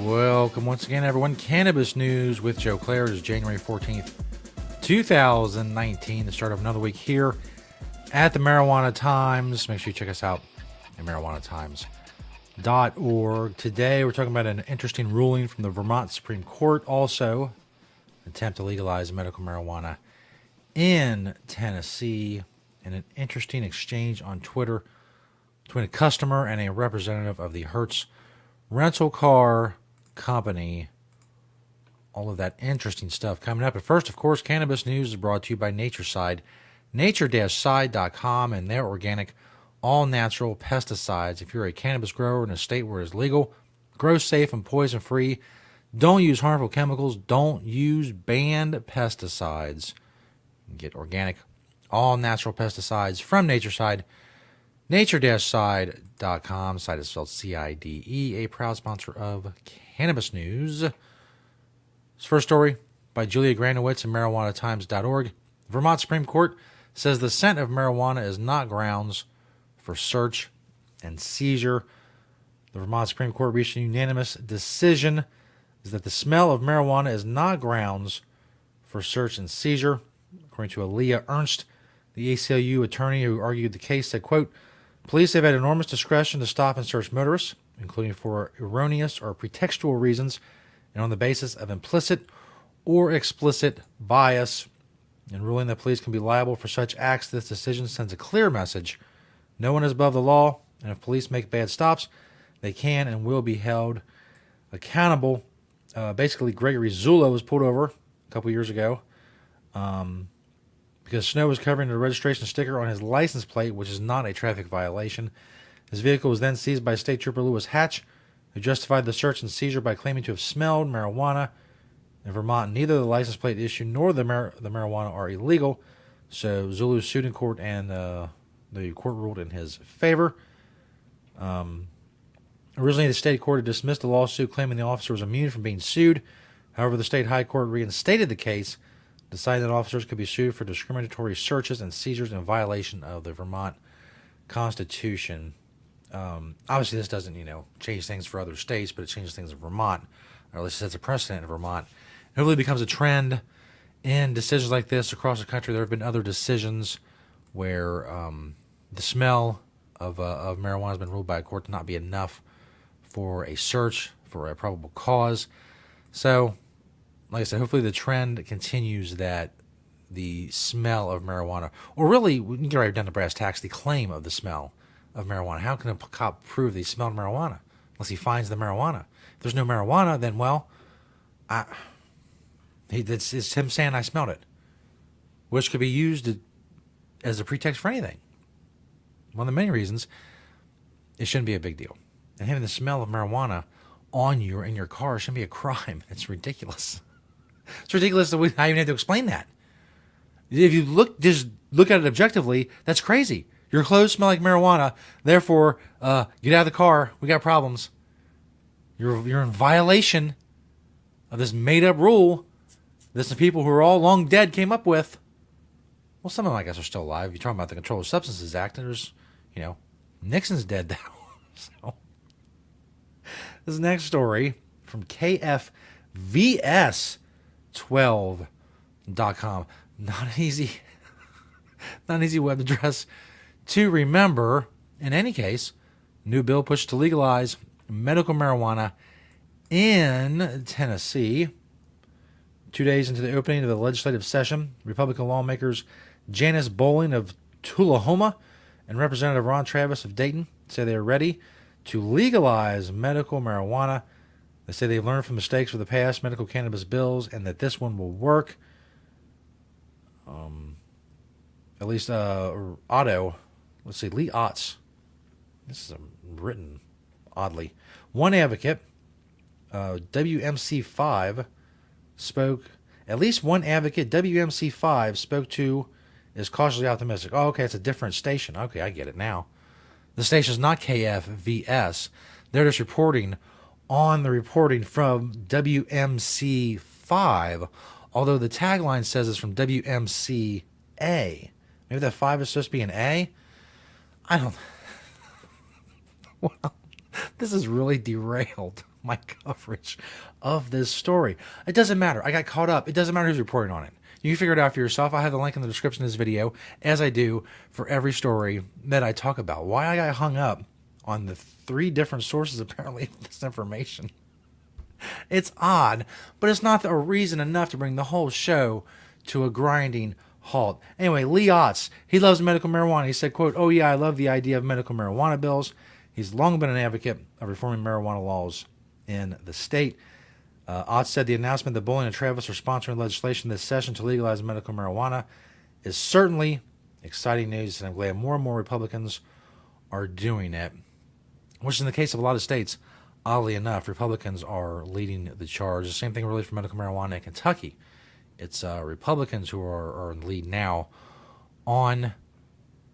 Welcome once again, everyone. Cannabis news with Joe Klare. It is January 14th, 2019, the start of another week here at the Marijuana Times. Make sure you check us out at marijuanatimes.org. Today, we're talking about an interesting ruling from the Vermont Supreme Court. Also, attempt to legalize medical marijuana in Tennessee, and an interesting exchange on Twitter between a customer and a representative of the Hertz rental car company. All of that interesting stuff coming up. But first, of course, cannabis news is brought to you by Natureside, nature-side.com, and their organic, all-natural pesticides. If you're a cannabis grower in a state where it's legal, grow safe and poison-free, don't use harmful chemicals, don't use banned pesticides. Get organic, all-natural pesticides from Natureside, nature-side.com. Site is spelled CIDE, a proud sponsor of Cannabis News. This first story by Julia Granowitz and marijuanatimes.org. Vermont Supreme Court says the scent of marijuana is not grounds for search and seizure. The Vermont Supreme Court reached a unanimous decision is that the smell of marijuana is not grounds for search and seizure. According to Aaliyah Ernst, the ACLU attorney who argued the case, said, quote, police have had enormous discretion to stop and search motorists, including for erroneous or pretextual reasons and on the basis of implicit or explicit bias. In ruling that police can be liable for such acts, this decision sends a clear message. No one is above the law, and if police make bad stops, they can and will be held accountable. Basically, Gregory Zullo was pulled over a couple years ago because snow was covering the registration sticker on his license plate, which is not a traffic violation. His vehicle was then seized by State Trooper Lewis Hatch, who justified the search and seizure by claiming to have smelled marijuana. In Vermont, neither the license plate issue nor the marijuana are illegal, so Zulu sued in court, and the court ruled in his favor. Originally, the state court had dismissed the lawsuit, claiming the officer was immune from being sued. However, the state high court reinstated the case, deciding that officers could be sued for discriminatory searches and seizures in violation of the Vermont Constitution. Obviously, this doesn't, change things for other states, but it changes things in Vermont, or at least it sets a precedent in Vermont. It really becomes a trend in decisions like this across the country. There have been other decisions where the smell of marijuana has been ruled by a court to not be enough for a search for a probable cause. So, like I said, hopefully the trend continues that the smell of marijuana, or really, we can get right down to brass tacks, the claim of the smell of marijuana. How can a cop prove they smelled marijuana unless he finds the marijuana? If there's no marijuana, then, well, it's him saying I smelled it, which could be used as a pretext for anything. One of the many reasons it shouldn't be a big deal. And having the smell of marijuana on you or in your car shouldn't be a crime. It's ridiculous. It's ridiculous that I even have to explain that. If you just look at it objectively, that's crazy. Your clothes smell like marijuana, therefore, get out of the car. We got problems. You're in violation of this made-up rule that some people who are all long dead came up with. Well, some of them, I guess, are still alive. You're talking about the Controlled Substances Act, and there's, Nixon's dead now. So, this next story from KFVS12.com. Not an easy web address to remember. In any case, new bill pushed to legalize medical marijuana in Tennessee. 2 days into the opening of the legislative session, Republican lawmakers Janice Bowling of Tullahoma and Representative Ron Travis of Dayton say they are ready to legalize medical marijuana. They say they've learned from mistakes with the past medical cannabis bills and that this one will work. At least Otto, let's see, Lee Otts. This is written oddly. One advocate, WMC5, spoke. At least one advocate, WMC5, spoke to is cautiously optimistic. Oh, okay, it's a different station. Okay, I get it now. The station's not KFVS. They're just reporting on the reporting from WMC5, although the tagline says it's from WMCA. Maybe that 5 is supposed to be an A? I don't... Well, this is really derailed. my coverage of this story. It doesn't matter. I got caught up. It doesn't matter who's reporting on it. You can figure it out for yourself. I have the link in the description of this video, as I do for every story that I talk about. Why I got hung up on the 3 different sources, apparently, of this information. It's odd, but it's not a reason enough to bring the whole show to a grinding halt. Anyway, Lee Otts, he loves medical marijuana. He said, quote, "Oh yeah, I love the idea of medical marijuana bills." He's long been an advocate of reforming marijuana laws in the state. Otts said the announcement that Bowling and Travis are sponsoring legislation this session to legalize medical marijuana is certainly exciting news, and I'm glad more and more Republicans are doing it, which is in the case of a lot of states. Oddly enough, Republicans are leading the charge. The same thing really for medical marijuana in Kentucky. It's Republicans who are in the lead now on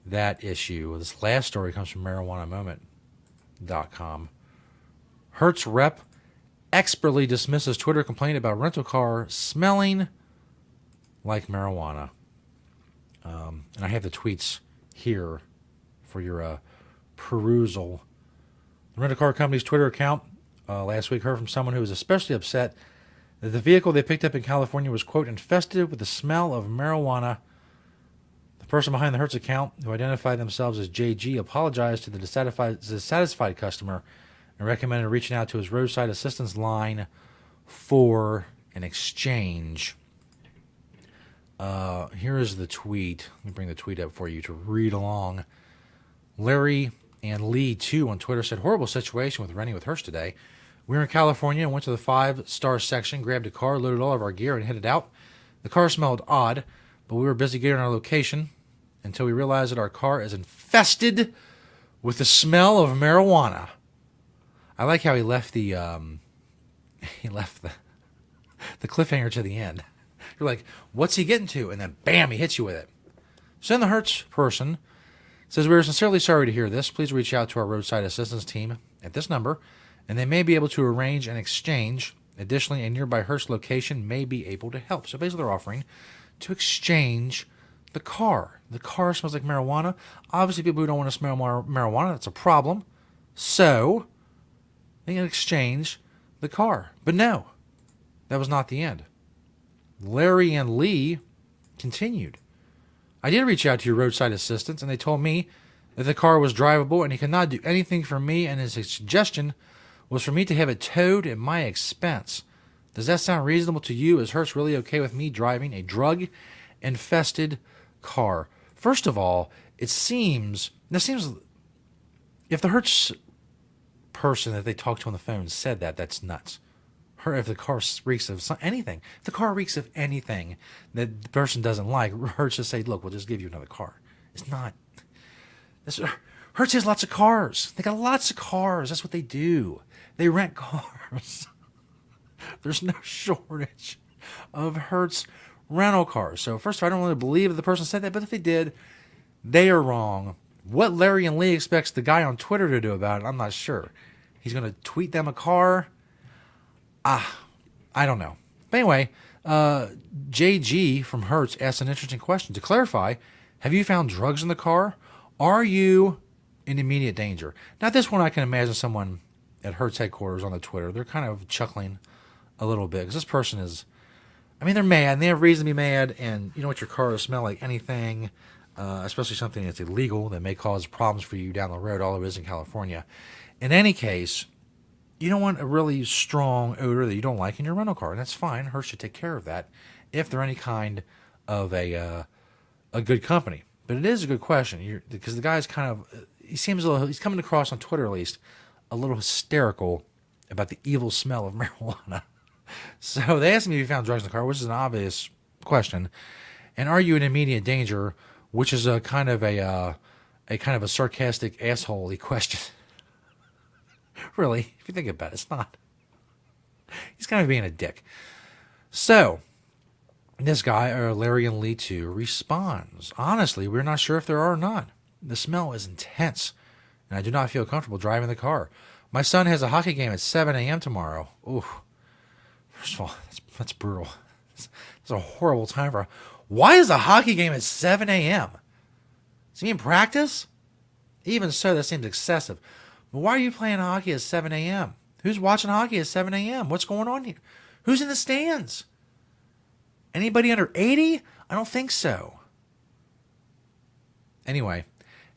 that issue. This last story comes from marijuanamoment.com. Hertz rep expertly dismisses Twitter complaint about rental car smelling like marijuana. And I have the tweets here for your perusal. The rental car company's Twitter account last week heard from someone who was especially upset that the vehicle they picked up in California was, quote, infested with the smell of marijuana. The person behind the Hertz account, who identified themselves as JG, apologized to the dissatisfied customer and recommended reaching out to his roadside assistance line for an exchange. Here is the tweet. Let me bring the tweet up for you to read along. Larry and Lee, too, on Twitter said, "Horrible situation with renting with Hertz today. We were in California and went to the 5-star section, grabbed a car, loaded all of our gear, and headed out. The car smelled odd, but we were busy getting our location until we realized that our car is infested with the smell of marijuana." I like how he left the cliffhanger to the end. You're like, what's he getting to? And then bam, he hits you with it. So then the Hertz person says, "We are sincerely sorry to hear this. Please reach out to our roadside assistance team at this number, and they may be able to arrange an exchange. Additionally, a nearby Hertz location may be able to help." So basically they're offering to exchange the car. The car smells like marijuana. Obviously, people who don't want to smell marijuana, that's a problem. So they can exchange the car. But no, that was not the end. Larry and Lee continued. "I did reach out to your roadside assistants, and they told me that the car was drivable and he could not do anything for me, and his suggestion was for me to have it towed at my expense. Does that sound reasonable to you? Is Hertz really okay with me driving a drug-infested car?" First of all, it seems if the Hertz person that they talked to on the phone said that, that's nuts. If the car reeks of anything, if the car reeks of anything that the person doesn't like, Hertz just say, "Look, we'll just give you another car." It's not. Hertz has lots of cars. They got lots of cars. That's what they do. They rent cars. There's no shortage of Hertz rental cars. So first of all, I don't really believe that the person said that, but if they did, they are wrong. What Larry and Lee expects the guy on Twitter to do about it, I'm not sure. He's going to tweet them a car? I don't know. But anyway, JG from Hertz asked an interesting question. To clarify, have you found drugs in the car? Are you in immediate danger? Now, this one I can imagine someone at Hertz headquarters on the Twitter, they're kind of chuckling a little bit because this person is, they're mad and they have reason to be mad, and you don't want your car to smell like anything, especially something that's illegal that may cause problems for you down the road, all it is in California. In any case, you don't want a really strong odor that you don't like in your rental car, and that's fine. Hertz should take care of that if they're any kind of a good company. But it is a good question because the guy's he's coming across on Twitter at least a little hysterical about the evil smell of marijuana. So they asked me if you found drugs in the car, which is an obvious question, and are you in immediate danger, which is a kind of a sarcastic asshole-y question. Really, if you think about it, it's not. He's kind of being a dick. So, this guy, Larry and Lee too, responds, "Honestly, we're not sure if there are or not. The smell is intense, and I do not feel comfortable driving the car. My son has a hockey game at 7 a.m. tomorrow." Ooh. First of all, that's brutal. It's a horrible time for... Why is a hockey game at 7 a.m.? Is he in practice? Even so, that seems excessive. But why are you playing hockey at 7 a.m.? Who's watching hockey at 7 a.m.? What's going on here? Who's in the stands? Anybody under 80? I don't think so. Anyway,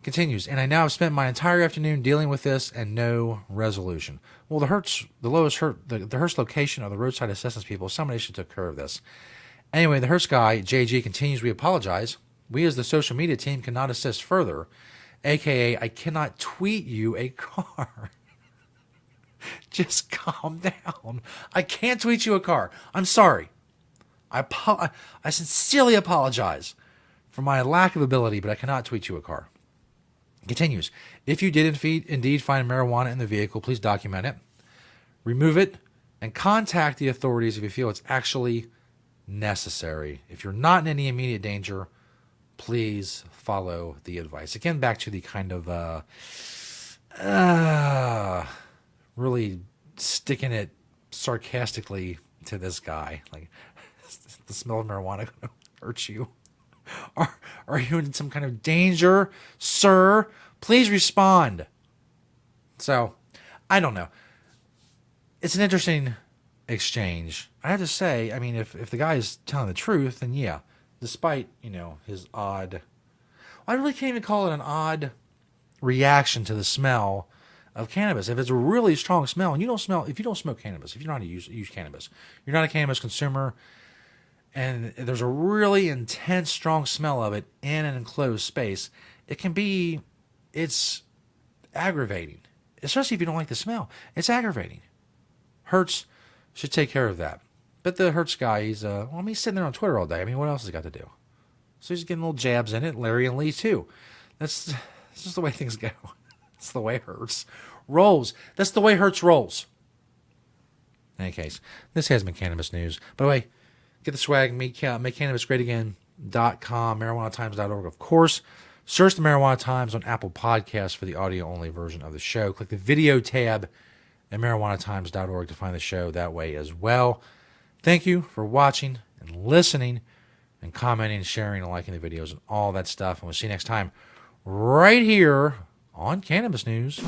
continues, and I now have spent my entire afternoon dealing with this and no resolution. Well, the Hertz location of the roadside assistance people, somebody should take care of this. Anyway, the Hertz guy, JG, continues, we apologize. We as the social media team cannot assist further, aka I cannot tweet you a car. Just calm down. I can't tweet you a car. I'm sorry. I sincerely apologize for my lack of ability, but I cannot tweet you a car. Continues. If you did indeed find marijuana in the vehicle, please document it, remove it, and contact the authorities if you feel it's actually necessary. If you're not in any immediate danger, please follow the advice. Again, back to the kind of really sticking it sarcastically to this guy. Like, the smell of marijuana going to hurt you? Are you in some kind of danger, sir? Please respond. So, I don't know. It's an interesting exchange. I have to say, I mean, if the guy is telling the truth, then yeah, despite, his odd... I really can't even call it an odd reaction to the smell of cannabis. If it's a really strong smell, and if you don't smoke cannabis, if you're not use cannabis, you're not a cannabis consumer, and there's a really intense, strong smell of it in an enclosed space, it's aggravating. Especially if you don't like the smell. It's aggravating. Hertz should take care of that. But the Hertz guy, he's sitting there on Twitter all day. I mean, what else has he got to do? So he's getting little jabs in it. Larry and Lee, too. That's just the way things go. That's the way Hertz rolls. That's the way Hertz rolls. In any case, this has been Cannabis News. By the way, get the swag, make cannabis great again.com, marijuanatimes.org, of course. Search the Marijuana Times on Apple Podcasts for the audio-only version of the show. Click the video tab at marijuanatimes.org to find the show that way as well. Thank you for watching and listening and commenting and sharing and liking the videos and all that stuff. And we'll see you next time right here on Cannabis News.